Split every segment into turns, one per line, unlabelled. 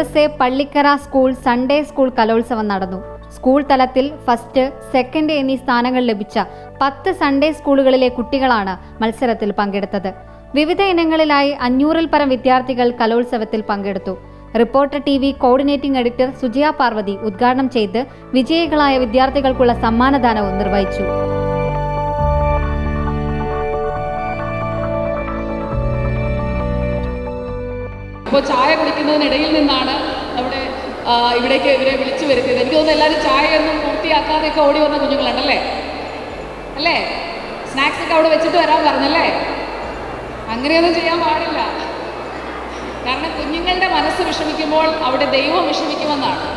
SSA Pallikkara school Sunday school കലോത്സവം നടന്നു. School തലത്തിൽ ഫസ്റ്റ്, സെക്കൻഡ് എന്നീ സ്ഥാനങ്ങൾ ലഭിച്ച 10 സൺഡേ സ്കൂളുകളിലെ കുട്ടികളാണ് മത്സരത്തിൽ പങ്കെടുത്തത്. വിവിധ ഇനങ്ങളിലായി 500-ൽ പരം വിദ്യാർത്ഥികൾ കലോത്സവത്തിൽ പങ്കെടുത്തു. Reporter TV coordinating editor Sujaya Parvathi ഉദ്ഘാടനം ചെയ്ത് വിജയികളായ വിദ്യാർത്ഥികൾക്കുള്ള സമ്മാനദാനവും നിർവഹിച്ചു.
ഇപ്പോൾ ചായ കുടിക്കുന്നതിനിടയിൽ നിന്നാണ് ഇവിടേക്ക് ഇവരെ വിളിച്ചു വരുത്തിയത്. എനിക്ക് തോന്നുന്നു എല്ലാവരും ചായയൊന്നും പൂർത്തിയാക്കാതെയൊക്കെ ഓടി വന്ന കുഞ്ഞുങ്ങളുണ്ടല്ലേ അല്ലേ? സ്നാക്സ് ഒക്കെ അവിടെ വെച്ചിട്ട് വരാൻ പറഞ്ഞല്ലേ? അങ്ങനെയൊന്നും ചെയ്യാൻ പാടില്ല. കാരണം കുഞ്ഞുങ്ങളുടെ മനസ്സ് വിഷമിക്കുമ്പോൾ അവിടെ ദൈവം വിഷമിക്കുമെന്നാണ്.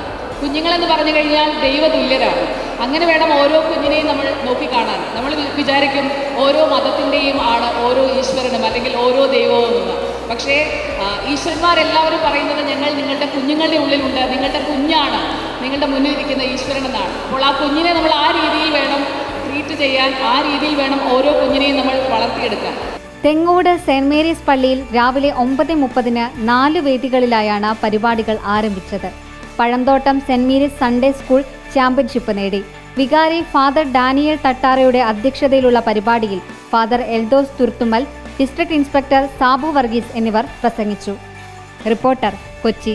കുഞ്ഞുങ്ങളെന്ന് പറഞ്ഞു കഴിഞ്ഞാൽ ദൈവതുല്യരാണ്. അങ്ങനെ വേണം ഓരോ കുഞ്ഞിനെയും നമ്മൾ നോക്കിക്കാണാൻ. നമ്മൾ വിചാരിക്കും ഓരോ മതത്തിൻ്റെയും ആണ് ഓരോ ഈശ്വരനും അല്ലെങ്കിൽ ഓരോ ദൈവവും എന്ന്. പക്ഷേ ഈശ്വരന്മാരെല്ലാവരും പറയുന്നത് ഞങ്ങൾ നിങ്ങളുടെ കുഞ്ഞുങ്ങളുടെ ഉള്ളിലുണ്ട്, നിങ്ങളുടെ കുഞ്ഞാണ് നിങ്ങളുടെ മുന്നിലിരിക്കുന്ന ഈശ്വരൻ എന്നാണ്. അപ്പോൾ ആ കുഞ്ഞിനെ നമ്മൾ ആ രീതിയിൽ വേണം ട്രീറ്റ് ചെയ്യാൻ, ആ രീതിയിൽ വേണം ഓരോ കുഞ്ഞിനെയും നമ്മൾ വളർത്തിയെടുക്കാൻ.
തെങ്ങോട് സെന്റ് മേരീസ് പള്ളിയിൽ രാവിലെ 9:30-ന് 4 വേദികളിലായാണ് പരിപാടികൾ ആരംഭിച്ചത്. Pazhanthottam saint Mary's Sunday school championship നേടി. വികാരി ഫാദർ ഡാനിയൽ തട്ടാറയുടെ അധ്യക്ഷതയിലുള്ള പരിപാടിയിൽ father Eldhose Thurthumal, district inspector Sabu Varghese എന്നിവർ പ്രസംഗിച്ചു. റിപ്പോർട്ടർ, കൊച്ചി.